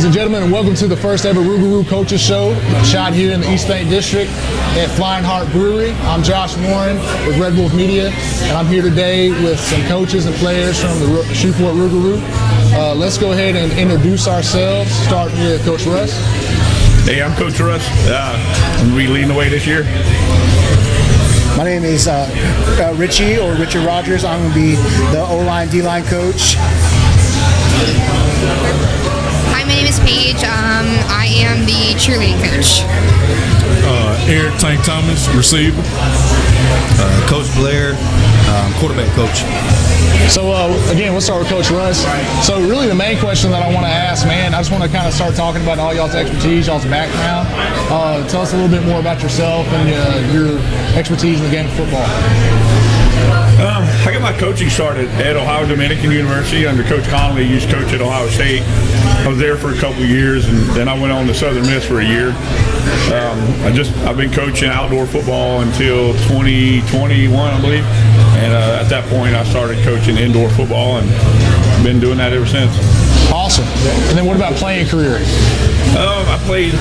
Ladies and gentlemen, welcome to the first ever Rouxgaroux Coaches Show, shot here in the East Bank District at Flying Heart Brewery. I'm Josh Warren with Red Wolf Media, and I'm here today with some coaches and players from the Shreveport Rouxgaroux. Let's go ahead and introduce ourselves, starting with Coach Russ. Hey, I'm Coach Russ. I'm going to be leading the way this year. My name is Richie, or Richard Rogers. I'm going to be the O-line, D-line coach. Hi, my name is Paige. I am the cheerleading coach. Eric Tank Thomas, receiver. Coach Blair, quarterback coach. So again, we'll start with Coach Russ. So really the main question that I want to ask, man, I just want to kind of start talking about all y'all's expertise, y'all's background. Tell us a little bit more about yourself and your expertise in the game of football. I got my coaching started at Ohio Dominican University under Coach Connolly. He used to coach at Ohio State. I was there for a couple of years, and then I went on to Southern Miss for a year. I've been coaching outdoor football until 2021, I believe. And at that point, I started coaching indoor football and been doing that ever since. Awesome. And then what about playing career? I played.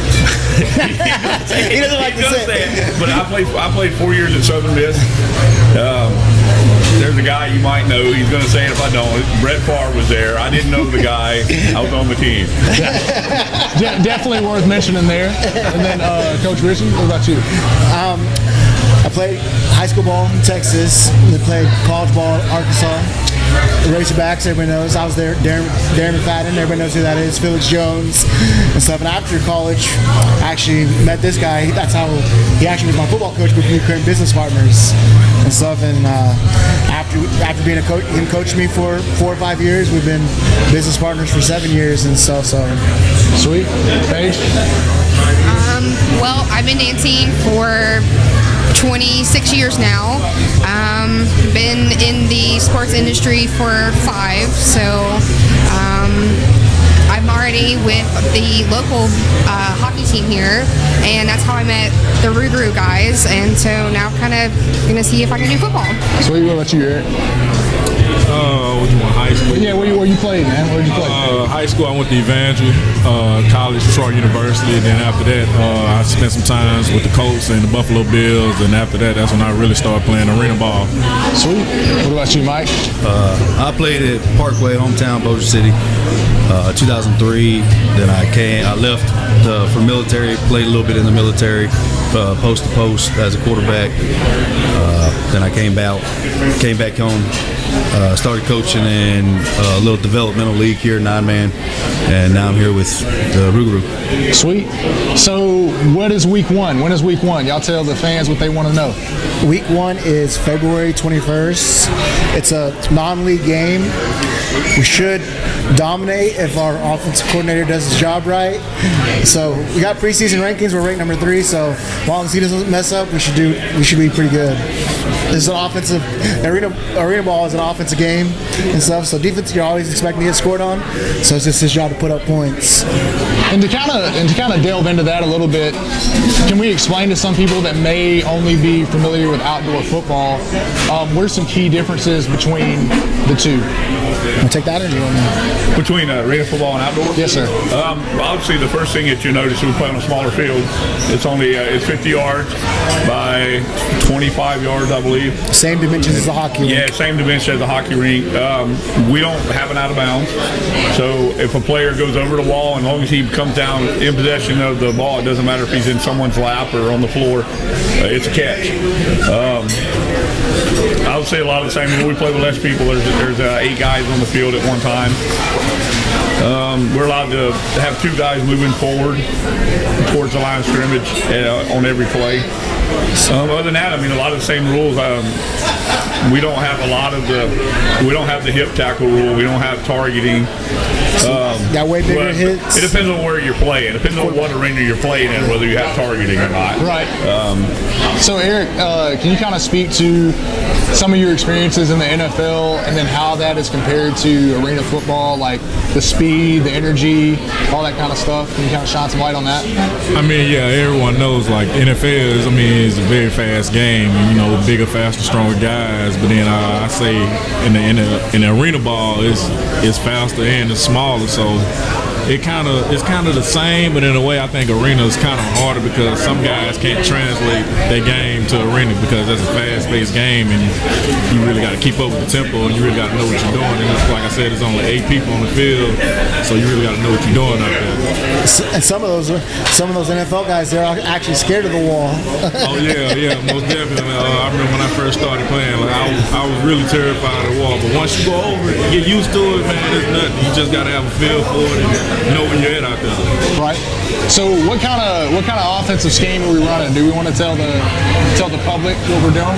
He doesn't like to say it, but I played 4 years at Southern Miss. There's a guy you might know. He's going to say it if I don't. Brett Favre was there. I didn't know the guy. I was on the team. Definitely worth mentioning there. And then Coach Richie, what about you? I played high school ball in Texas. I played college ball in Arkansas. The Razorbacks, everybody knows. I was there. Darren McFadden, everybody knows who that is. Felix Jones and stuff. And after college, I actually met this guy. That's how he actually was my football coach, but we became business partners and stuff. And after being a coach, him coached me for 4 or 5 years. We've been business partners for 7 years and stuff. So sweet. Paige? Well, I've been dancing for 26 years now. Been in the sports industry for 5, so I'm already with the local hockey team here, and that's how I met the Rouxgaroux guys, and so now I'm kind of going to see if I can do football. Sweet. What about you, Eric? High school. Yeah, where you played, man? Where did you play? High school, I went to Evangel, college, Detroit University. Then after that, I spent some times with the Colts and the Buffalo Bills. And after that, that's when I really started playing arena ball. Sweet. What about you, Mike? I played at Parkway, hometown, Bossier City, 2003. Then I left for military, played a little bit in the military, post to post as a quarterback. Then I came back home. Started coaching in a little developmental league here, 9-man, and now I'm here with the Rouxgaroux. Sweet. So what is week one? When is week one? Y'all tell the fans what they want to know. week 1 is February 21st. It's a non-league game. We should dominate if our offensive coordinator does his job right. So we got preseason rankings. We're ranked number 3. So as long as he doesn't mess up, we should be pretty good. This is an offensive arena ball is an offensive game and stuff. So defense, you're always expecting to get scored on. So it's just his job to put up points. And to kind of delve into that a little bit, can we explain to some people that may only be familiar with outdoor football, what are some key differences between the two? I'll take that or you want to? Between arena football and outdoor? Yes, sir. Obviously, the first thing that you notice is we play on a smaller field. It's only it's 50 yards by 25 yards, I believe. Same dimensions as the hockey rink. Yeah, same dimension as the hockey rink. We don't have an out of bounds. So if a player goes over the wall, and as long as he comes down in possession of the ball, it doesn't matter if he's in someone's lap or on the floor, it's a catch. I would say a lot of the same. When we play with less people, there's 8 guys on the field at one time. We're allowed to have 2 guys moving forward towards the line of scrimmage on every play. Other than that, I mean, a lot of the same rules. We don't have the hip tackle rule. We don't have targeting. Got way bigger hits. It depends on where you're playing. It depends on what arena you're playing in, whether you have targeting or not. Right. So Eric, can you kind of speak to some of your experiences in the NFL and then how that is compared to arena football, like the speed, the energy, all that kind of stuff? Can you kind of shine some light on that? I mean, yeah, everyone knows like NFL is, it's a very fast game. Bigger, faster, stronger guys. But then I say in the arena ball, it's faster and it's smaller. So it's kind of the same, but in a way, I think arena is kind of harder because some guys can't translate their game to arena because that's a fast-paced game, and you really got to keep up with the tempo, and you really got to know what you're doing. And it's, like I said, there's only 8 people on the field, so you really got to know what you're doing out there. And some of those NFL guys, they're actually scared of the wall. Oh yeah, most definitely. I remember when I first started playing, like I was really terrified of the wall. But once you go over it, you get used to it, man. It's nothing. You just gotta have a feel for it and know where you're at out there. Right. So what kind of offensive scheme are we running? Do we want to tell the public what we're doing?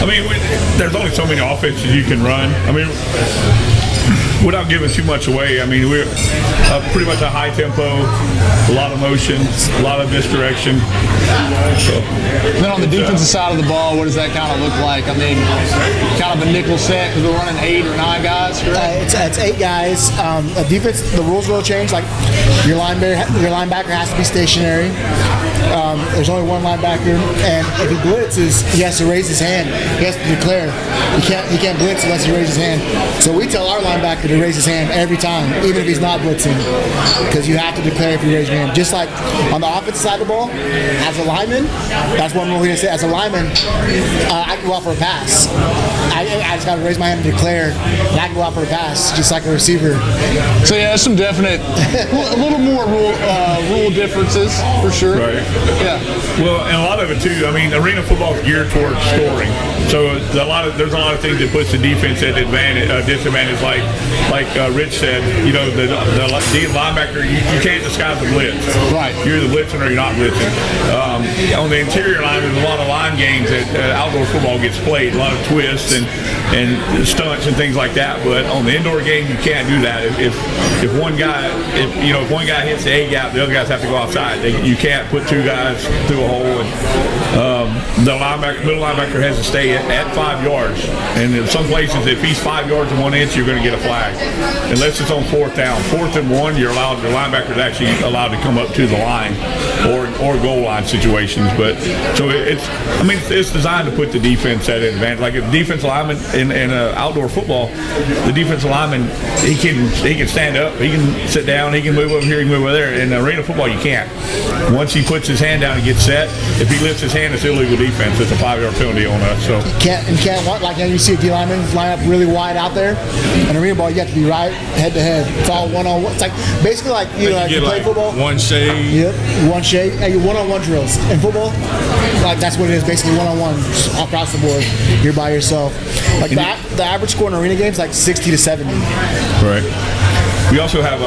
I mean, there's only so many offenses you can run. I mean, without giving too much away, I mean, we're pretty much a high tempo, a lot of motion, a lot of misdirection. So. Then on the defensive side of the ball, what does that kind of look like? I mean, kind of a nickel set because we're running 8 or 9 guys, correct? It's 8 guys. Defense, the rules will change. Like your linebacker has to be stationary. There's only one linebacker, and if he blitzes, he has to raise his hand. He has to declare. He can't blitz unless he raises his hand. So we tell our linebacker to raise his hand every time, even if he's not blitzing, because you have to declare if you raise your hand. Just like on the offensive side of the ball, as a lineman, that's one rule we're gonna say. As a lineman, I can go out for a pass. I just got to raise my hand and declare, and I can go out for a pass, just like a receiver. So yeah, there's some definite, a little more rule differences for sure. Right. Yeah. Well, and a lot of it too. I mean, arena football is geared towards scoring, so there's a lot of things that puts the defense at disadvantage. Like Rich said, you know, the linebacker, you can't disguise the blitz. Right. You're the blitzing or you're not blitzing. On the interior line, there's a lot of line games that outdoor football gets played, a lot of twists and stunts and things like that. But on the indoor game, you can't do that. If one guy hits the A gap, the other guys have to go outside. You can't put 2 guys through a hole. And the middle linebacker has to stay at 5 yards. And in some places, if he's 5 yards and 1 inch, you're going to get a flag. Unless it's on 4th down. 4th and 1, your linebacker is actually allowed to come up to the line or goal line situations. But so it's designed to put the defense at an advantage. Like if defense lineman in outdoor football, the defensive lineman he can stand up, he can sit down, he can move over here, he can move over there. In arena football, you can't. Once he puts his hand down and gets set, if he lifts his hand, it's illegal defense. It's a 5-yard penalty on us. So can't like you see a D lineman line up really wide out there. In arena ball, you have to be right head to head. It's all one-on-one. It's like basically like you play football. One shade. Yep, one shade. Hey, one-on-one drills in football. Like that's what it is. Basically one-on-one across the board. You're by yourself. Like the average score in arena games like 60 to 70. Right. We also have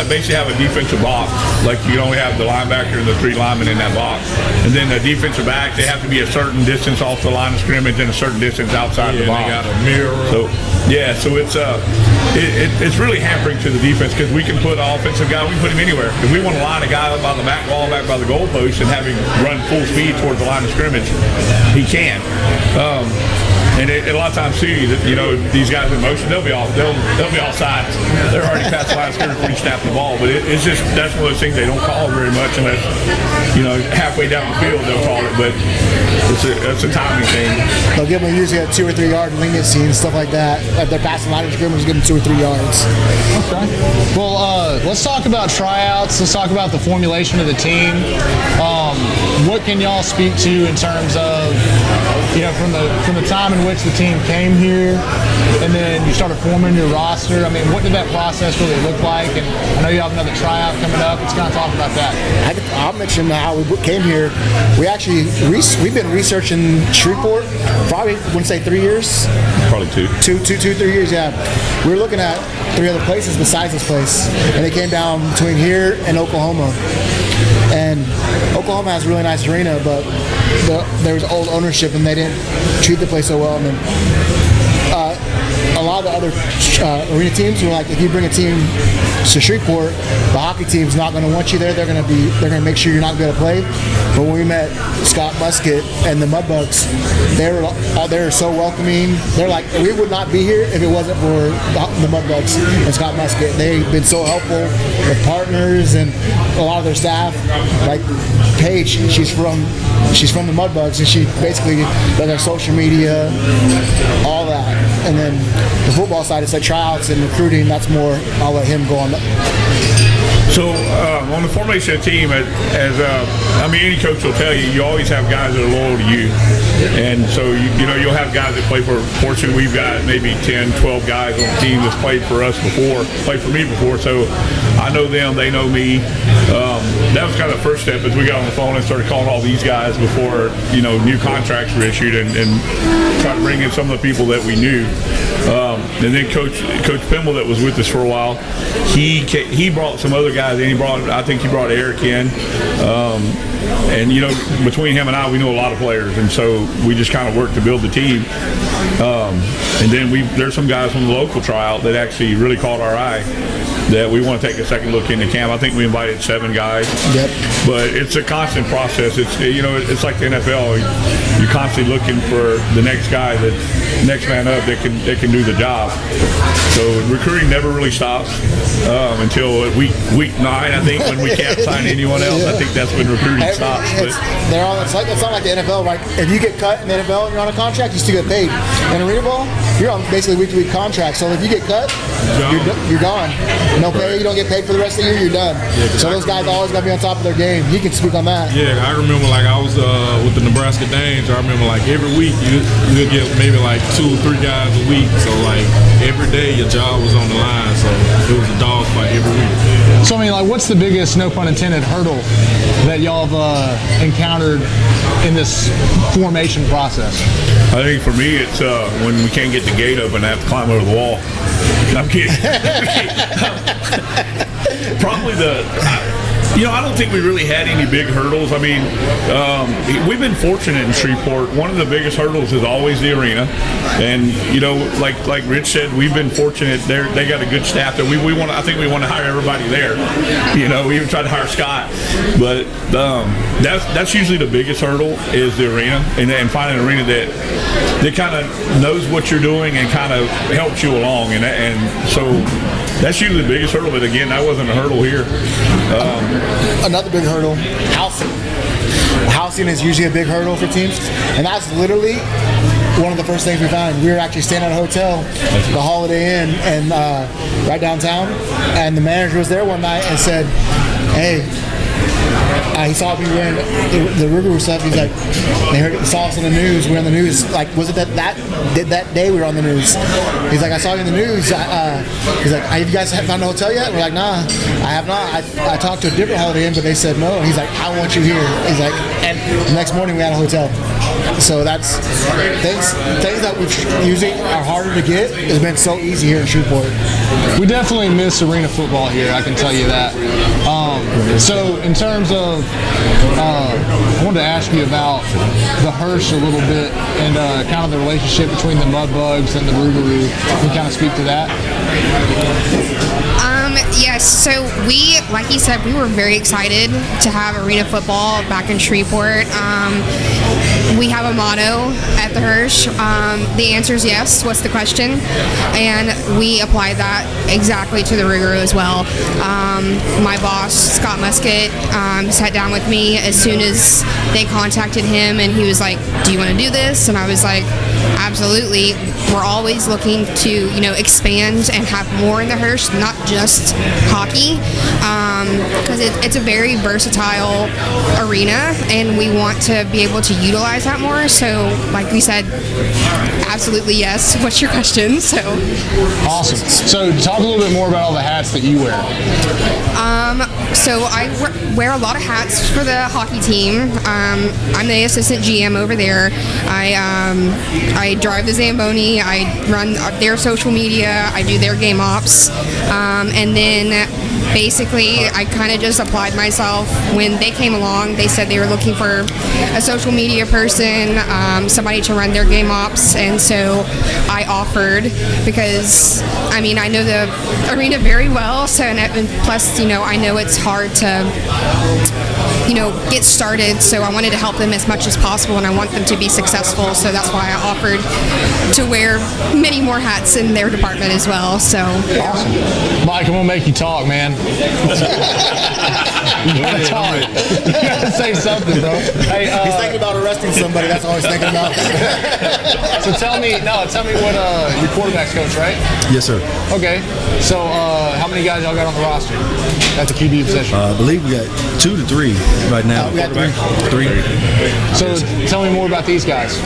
basically have a defensive box. Like you only have the linebacker and the 3 linemen in that box, and then the defensive back, they have to be a certain distance off the line of scrimmage and a certain distance outside the box. They got a mirror. So it's really hampering to the defense because we can put an offensive guy, we can put him anywhere. If we want to line a guy up by the back wall, back by the goalpost, and have him run full speed towards the line of scrimmage, he can. And a lot of times too, you know, these guys in motion, they'll be all sides. They're already past the line of scrimmage before you snap the ball. But it's just that's one of those things they don't call very much unless, you know, halfway down the field they'll call it. But it's a timing thing. They'll give them usually a 2 or 3 yard leniency and stuff like that. If they're passing the line of scrimmage, give them 2 or 3 yards. Okay. Well, let's talk about tryouts. Let's talk about the formulation of the team. What can y'all speak to in terms of, you know, from the time in which the team came here and then you started forming your roster? I mean, what did that process really look like? And I know you have another tryout coming up. Let's kind of talk about that. I'll mention how we came here. We've been researching Shreveport probably, I wouldn't say 3 years. Probably 2. 3 years, yeah. We were looking at 3 other places besides this place, and it came down between here and Oklahoma. And Oklahoma has a really nice arena, but there was old ownership and they didn't treat the place so well. And a lot of the other arena teams were like, if you bring a team to Shreveport, the hockey team's not going to want you there. They're going to make sure you're not going to play. But when we met Scott Musket and the Mudbugs, they were so welcoming. They're like, we would not be here if it wasn't for the Mudbugs and Scott Musket. They've been so helpful with partners and a lot of their staff. Like Paige, she's from the Mudbugs, and she basically does our social media, all that. and then the football side is like tryouts and recruiting. That's more. I'll let him go on that. So on the formation of the team, any coach will tell you, you always have guys that are loyal to you. And so, you'll have guys that play for, fortunately, we've got maybe 10, 12 guys on the team that's played for me before. So I know them, they know me. That was kind of the first step as we got on the phone and started calling all these guys before, new contracts were issued and try to bring in some of the people that we knew. And then Coach Pimble, that was with us for a while, he brought some other guys in. I think he brought Eric in. And between him and I, we know a lot of players, and so we just kind of worked to build the team. And then there's some guys from the local tryout that actually really caught our eye that we want to take a second look into camp. I think we invited 7 guys. Yep. But it's a constant process. It's it's like the NFL. You're constantly looking for the next guy, that next man up that can do the job. So recruiting never really stops until week 9, I think, when we can't sign anyone else. I think that's when recruiting stops. It's not like the NFL, right? If you get cut in the NFL and you're on a contract, you still get paid. In arena ball, you're on basically week-to-week contract. So if you get cut, you're gone. No pay. You don't get paid for the rest of the year. You're done. Yeah, so those guys always got to be on top of their game. He can speak on that. Yeah, I remember I was with the Nebraska Danes. I remember every week you'd get maybe 2 or 3 guys a week. So every day your job was on the line. So it was a dogfight every week. So what's the biggest, no pun intended, hurdle that y'all have encountered in this formation process? I think for me, it's when we can't get the gate open and have to climb over the wall. I'm kidding. Probably I don't think we really had any big hurdles. I mean, we've been fortunate in Shreveport. One of the biggest hurdles is always the arena. And, like Rich said, we've been fortunate. They got a good staff there. I think we want to hire everybody there. We even tried to hire Scott. But that's usually the biggest hurdle is the arena, and finding an arena that kind of knows what you're doing and kind of helps you along. And so that's usually the biggest hurdle. But again, that wasn't a hurdle here. Another big hurdle, housing. Housing is usually a big hurdle for teams, and that's literally one of the first things we found. We were actually staying at a hotel, the Holiday Inn, and right downtown, and the manager was there one night and said, "Hey." He saw me wearing the Rouxgaroux stuff. He's like, he saw us on the news. We're on the news. Was it that day we were on the news? He's like, I saw you in the news. He's like, have you guys found a hotel yet? We're like, nah, I have not. I talked to a different Holiday Inn, but they said no. He's like, I want you here. He's like, and the next morning we had a hotel. So that's things that we usually are harder to get. It's been so easy here in Shreveport. We definitely miss arena football here, I can tell you that. So in terms of, I wanted to ask you about the Hirsch a little bit and kind of the relationship between the Mudbugs and the Rouxgaroux. Can you kind of speak to that? Yes, so we, like you said, we were very excited to have arena football back in Shreveport. We have a motto at the Hirsch. The answer is yes. What's the question? And we applied that exactly to the Rouxgaroux as well. My boss, Scott Musket, sat down with me as soon as they contacted him, and he was like, do you want to do this? And I was like, absolutely. We're always looking to, expand and have more in the Hirsch, not just hockey, because it's a very versatile arena, and we want to be able to utilize that more. So, like we said, absolutely yes. What's your question? So awesome. So, talk a little bit more about all the hats that you wear. So I wear a lot of hats for the hockey team. I'm the assistant GM over there. I drive the Zamboni. I run their social media. I do their game ops. And then basically I kind of just applied myself. When they came along, they said they were looking for a social media person, somebody to run their game ops, and so I offered because I know the arena very well, so and plus I know it's hard to get started, so I wanted to help them as much as possible, and I want them to be successful, so that's why I offered to wear many more hats in their department as well. So awesome. Mike, I'm gonna make you talk, man. That's hard. You gotta say something, bro. Hey, He's thinking about arresting somebody. That's all he's thinking about. so tell me what your quarterback's coach, right? Yes, sir. Okay. So how many guys y'all got on the roster at the QB position? I believe we got 2 to 3 right now. We got 3. 3. So tell me more about these guys.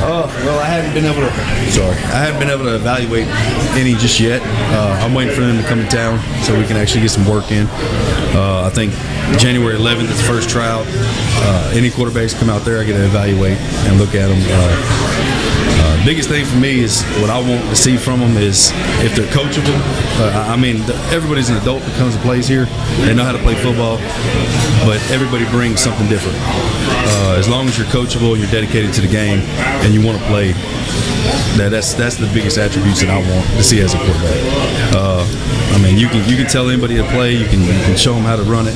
Well, I haven't been able to evaluate any just yet. I'm waiting for them to come in town so we can actually get some work in. I think January 11th is the first tryout. Any quarterbacks come out there, I get to evaluate and look at them. Biggest thing for me is what I want to see from them is if they're coachable. Everybody's an adult that comes and plays here. They know how to play football, but everybody brings something different. As long as you're coachable, you're dedicated to the game, and you want to play, that's the biggest attributes that I want to see as a quarterback. You can tell anybody to play. You can show them how to run it.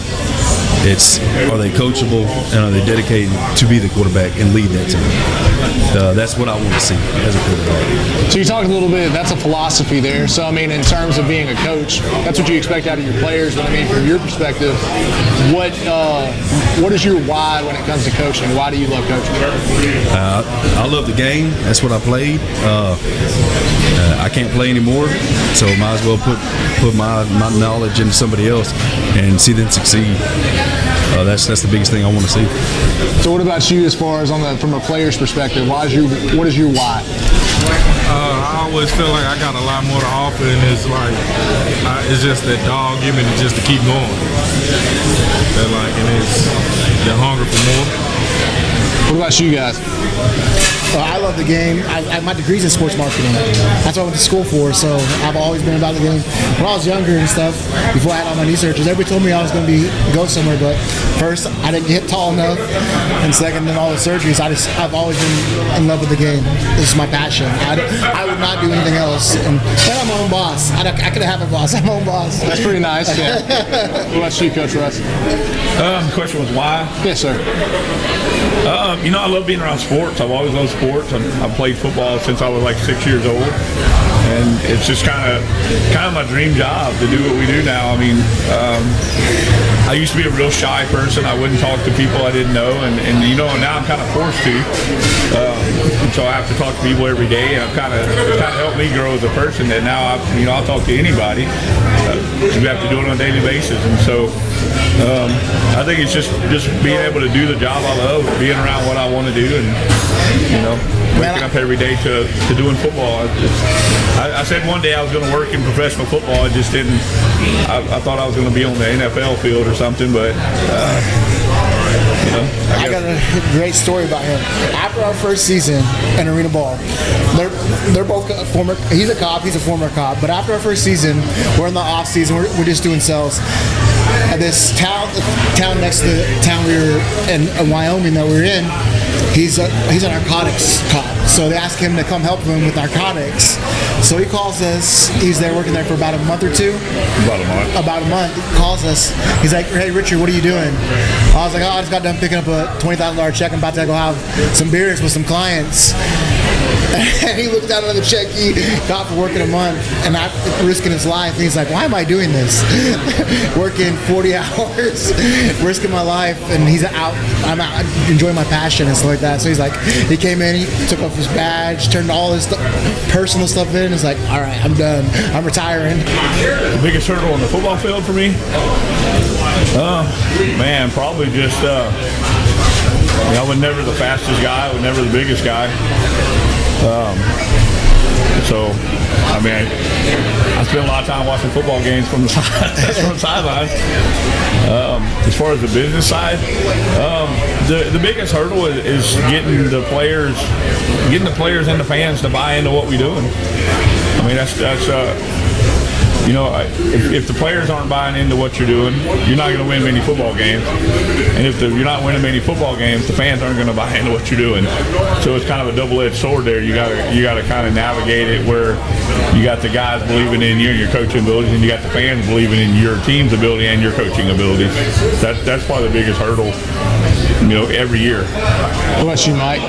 Are they coachable and are they dedicated to be the quarterback and lead that team? That's what I want to see as a quarterback. So you talked a little bit, that's a philosophy there. So, in terms of being a coach, that's what you expect out of your players. But, from your perspective, what is your why when it comes to coaching? Why do you love coaching? I love the game. That's what I played. I can't play anymore, so might as well put my knowledge into somebody else and see them succeed. That's the biggest thing I want to see. So what about you as far as from a player's perspective? What is your why? I always feel like I got a lot more to offer, and it's just that dog in me just to keep going. And it's the hunger for more. What about you guys? I love the game. My degree's in sports marketing. That's what I went to school for, so I've always been about the game. When I was younger and stuff, before I had all my knee surgeries, everybody told me I was going to go somewhere, but first, I didn't get tall enough, and second, in all the surgeries, I've always been in love with the game. This is my passion. I would not do anything else, and I'm my own boss. I could have a boss. I'm my own boss. That's pretty nice, yeah. What about you, Coach Russ? The question was why? Yes, sir. I love being around sports. I've always loved sports. I've played football since I was like 6 years old, and it's just kind of my dream job to do what we do now. I used to be a real shy person. I wouldn't talk to people I didn't know, and now I'm kind of forced to. So I have to talk to people every day, and it's kind of helped me grow as a person. That now I'll talk to anybody. We have to do it on a daily basis, and so I think it's just being able to do the job I love, being around what I want to do, and waking up every day to doing football. I said one day I was going to work in professional football. I just didn't. I thought I was going to be on the NFL field or something, but. I got a great story about him. After our first season in arena ball, they're both former. He's a cop. He's a former cop. But after our first season, we're in the off season. We're just doing sales. At this town next to the town we were in Wyoming that we were in, he's a narcotics cop. So they asked him to come help them with narcotics. So he calls us. He's there working there for about a month or two. About a month. He calls us. He's like, "Hey, Richard, what are you doing?" I was like, "Oh, I just got done picking up a $20,000 check. I'm about to go have some beers with some clients." And he looked down at the check he got for working a month and not risking his life. And he's like, "Why am I doing this? Working 40 hours, risking my life." And he's out. I'm out enjoying my passion and stuff like that. So he's like, he came in, he took off his badge, turned all his personal stuff in. He's like, "All right, I'm done. I'm retiring." The biggest hurdle on the football field for me? Probably just I was never the fastest guy. I was never the biggest guy. I spent a lot of time watching football games from the sidelines. As far as the business side, the biggest hurdle is getting the players and the fans to buy into what we're doing. If the players aren't buying into what you're doing, you're not going to win many football games. And if you're not winning many football games, the fans aren't going to buy into what you're doing. So it's kind of a double-edged sword there. You got to kind of navigate it where you got the guys believing in you and your coaching abilities, and you got the fans believing in your team's ability and your coaching abilities. That's probably the biggest hurdle, every year. What about you, Mike?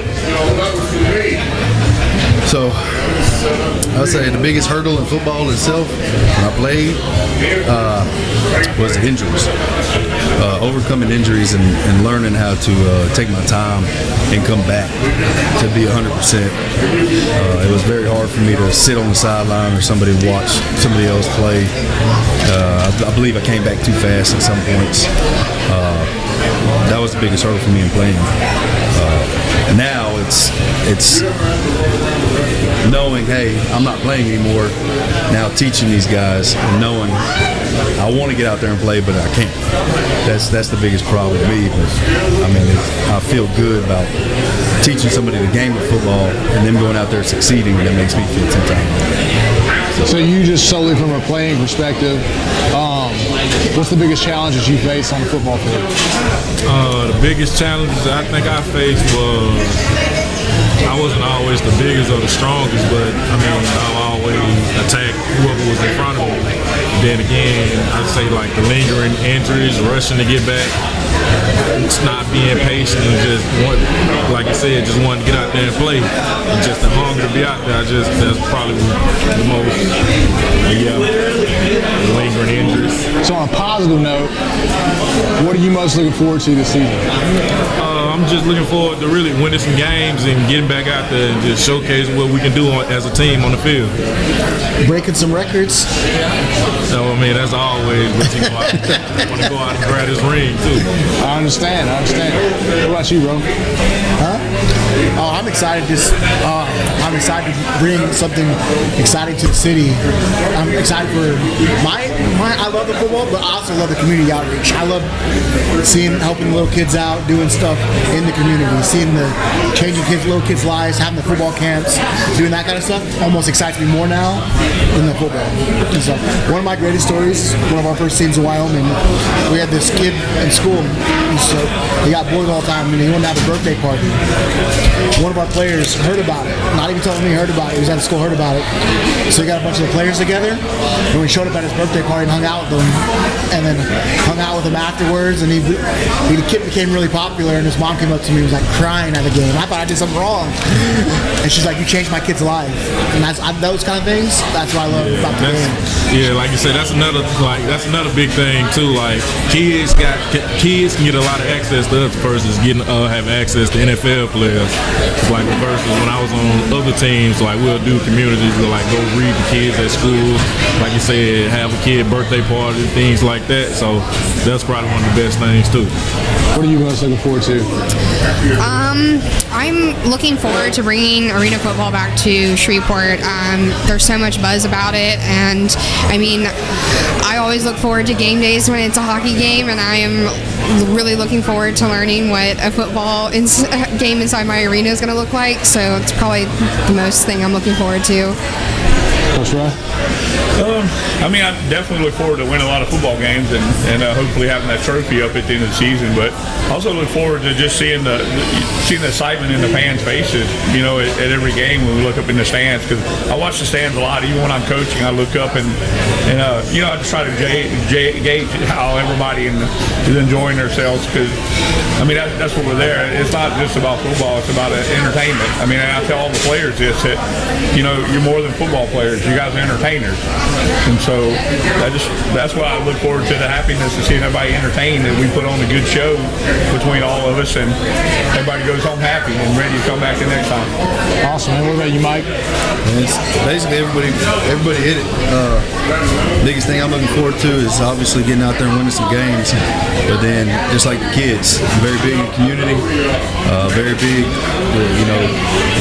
So I would say the biggest hurdle in football itself when I played was the injuries. Overcoming injuries and learning how to take my time and come back to be 100%. It was very hard for me to sit on the sideline or somebody watch somebody else play. I believe I came back too fast at some points. That was the biggest hurdle for me in playing. Now it's knowing, hey, I'm not playing anymore. Now teaching these guys and knowing I want to get out there and play, but I can't. That's the biggest problem with me. But I mean, I feel good about teaching somebody the game of football and them going out there succeeding. That makes me feel 10 times better. So you just solely from a playing perspective, what's the biggest challenges you face on the football field? The biggest challenges I think I faced was I wasn't always the biggest or the strongest, but I mean I've always attacked whoever was in front of me. Then again, I'd say like the lingering injuries, rushing to get back, it's not being patient and just like I said, just wanting to get out there and play. And just the hunger to be out there, that's probably the most lingering injuries. So on a positive note, what are you most looking forward to this season? I'm just looking forward to really winning some games and getting back out there and just showcase what we can do as a team on the field. Breaking some records. So, I mean, that's always, but you know, I want to go out and grab this ring too. I understand. What about you, bro? Oh, I'm excited. I'm excited to bring something exciting to the city. I'm excited for I love the football, but I also love the community outreach. I love helping little kids out, doing stuff in the community, changing little kids' lives, having the football camps, doing that kind of stuff. Almost excites me more now than the football. And so, one of my greatest stories, one of our first teams in Wyoming, we had this kid in school. He got bored all the time, and he wanted to have a birthday party. One of our players heard about it. Not even telling me he heard about it. He was at school, heard about it. So he got a bunch of the players together, and we showed up at his birthday party and hung out with them, and then hung out with him afterwards. And the kid became really popular, and his mom came up to me and was like crying at the game. I thought I did something wrong, and she's like, "You changed my kid's life." And those kind of things. That's what I love about the game. Yeah, like you said, that's another big thing too. Like kids can get a lot of access to other persons having access to NFL players. Like versus when I was on other teams, like we'll do communities, we'll like go read the kids at school, like you said, have a kid birthday party, things like that. So that's probably one of the best things too. What are you most looking forward to? I'm looking forward to bringing arena football back to Shreveport. There's so much buzz about it, and I mean, I always look forward to game days when it's a hockey game, and I am really looking forward to learning what a football game inside my arena is going to look like. So it's probably the most thing I'm looking forward to. Coach Ryan? I mean, I definitely look forward to winning a lot of football games and hopefully having that trophy up at the end of the season. But I also look forward to just seeing the excitement in the fans' faces, you know, at every game when we look up in the stands. Because I watch the stands a lot. Even when I'm coaching, I look up and you know, I just try to gauge how everybody is enjoying themselves. Because I mean, that's what we're there. It's not just about football. It's about entertainment. I mean, I tell all the players this, that you know, you're more than football players. You guys are entertainers. And so that's why I look forward to the happiness of seeing everybody entertained, and we put on a good show between all of us, and everybody goes home happy and ready to come back the next time. Awesome, man. What about you, Mike? It's basically everybody hit it. Biggest thing I'm looking forward to is obviously getting out there and winning some games, but then just like the kids, I'm very big in the community, very big, you know,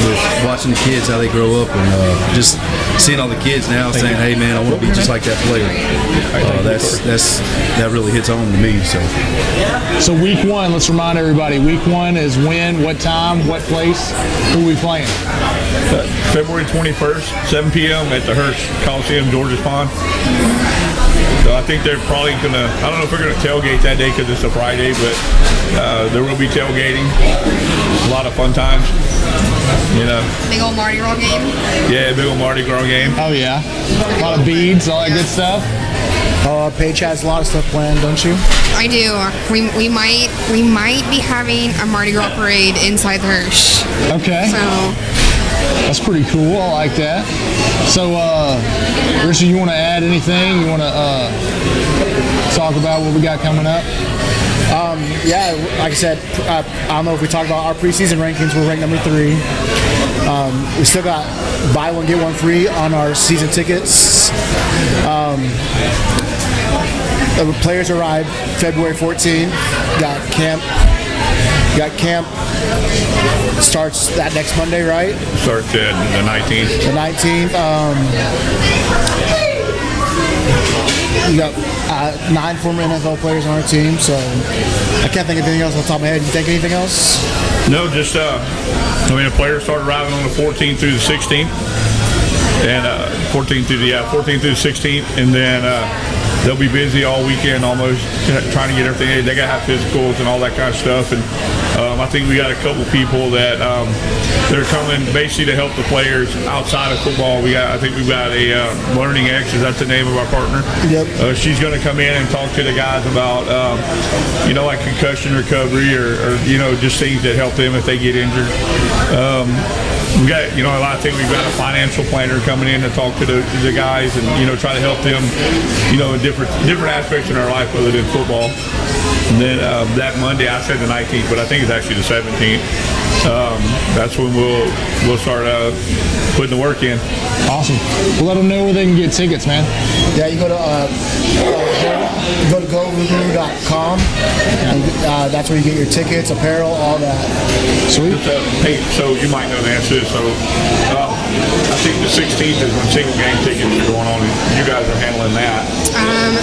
with watching the kids how they grow up, and just seeing all the kids now saying, "Hey man, I want to be just like that player." That really hits home to me. So week one, let's remind everybody. Week one is when, what time, what place, who we playing? February 21st, 7 p.m. at the Hearst Coliseum, George's Pond. So I think they're probably gonna. I don't know if we're gonna tailgate that day because it's a Friday, but there will be tailgating. A lot of fun times. You know. Big old Mardi Gras game. Yeah, big old Mardi Gras game. Oh yeah, a lot of beads, all that good stuff. Paige has a lot of stuff planned, don't you? I do. We might be having a Mardi Gras parade inside the Hearst. Okay. So That's pretty cool. I like that. So, Richard, you want to add anything? You want to talk about what we got coming up? Yeah, like I said, I don't know if we talked about our preseason rankings. We're ranked number 3. We still got buy one get one free on our season tickets. The players arrive February 14th. Got camp starts that next Monday, right? Starts the 19th. The 19th. We got 9 former NFL players on our team, so I can't think of anything else off the top of my head. You think anything else? No, just the players start arriving on the 14th through the 16th, and 14th through the 16th, and then they'll be busy all weekend almost trying to get everything. They gotta have physicals and all that kind of stuff, and I think we got a couple people that they're coming basically to help the players outside of football. I think we've got a Learning X, is that the name of our partner? Yep. She's going to come in and talk to the guys about like concussion recovery or just things that help them if they get injured. We got a lot of things. We've got a financial planner coming in to talk to the guys and try to help them in different aspects in our life other than football. And then that Monday, I said the 19th, but I think it's actually the 17th. That's when we'll start putting the work in. Awesome. Well, let them know where they can get tickets, man. Yeah, you go to Rouxgaroux.com, and that's where you get your tickets, apparel, all that. Sweet. Hey, so you might know the answer to this. So I think the 16th is when single game tickets are going on. You guys are handling that.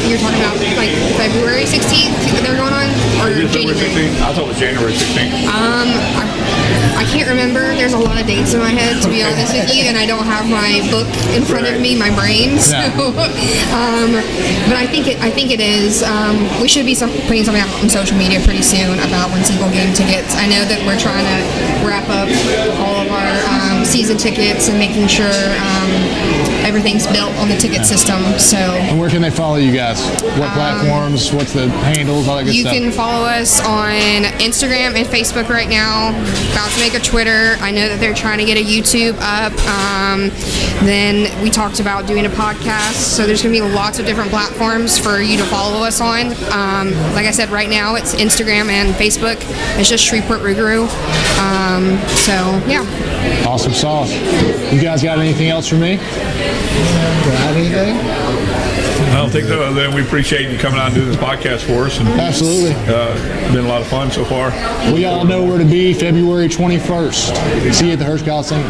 You're talking about like February 16th they're going on, or Is it February January? 16th? I thought it was January 16th. I can't remember. There's a lot of dates in my head, to be honest with you, and I don't have my book in front of me, my brain. So, but I think it is. We should be putting something out on social media pretty soon about when single game tickets. I know that we're trying to wrap up all of our season tickets and making sure everything's built on the ticket system. So. And where can they follow you guys? What platforms? What's the handles? All that good You stuff. can follow us on Instagram and Facebook right now. About to make a Twitter. I know that they're trying to get a YouTube up. Then we talked about doing a podcast. So there's going to be lots of different platforms for you to follow us on. Like I said, right now it's Instagram and Facebook. It's just Shreveport Rouxgaroux. So yeah. Awesome sauce. You guys got anything else for me? Got anything? I don't think so. Then we appreciate you coming out and doing this podcast for us. And, Absolutely. been a lot of fun so far. We all know where to be February 21st. See you at the Rouxgaroux Center.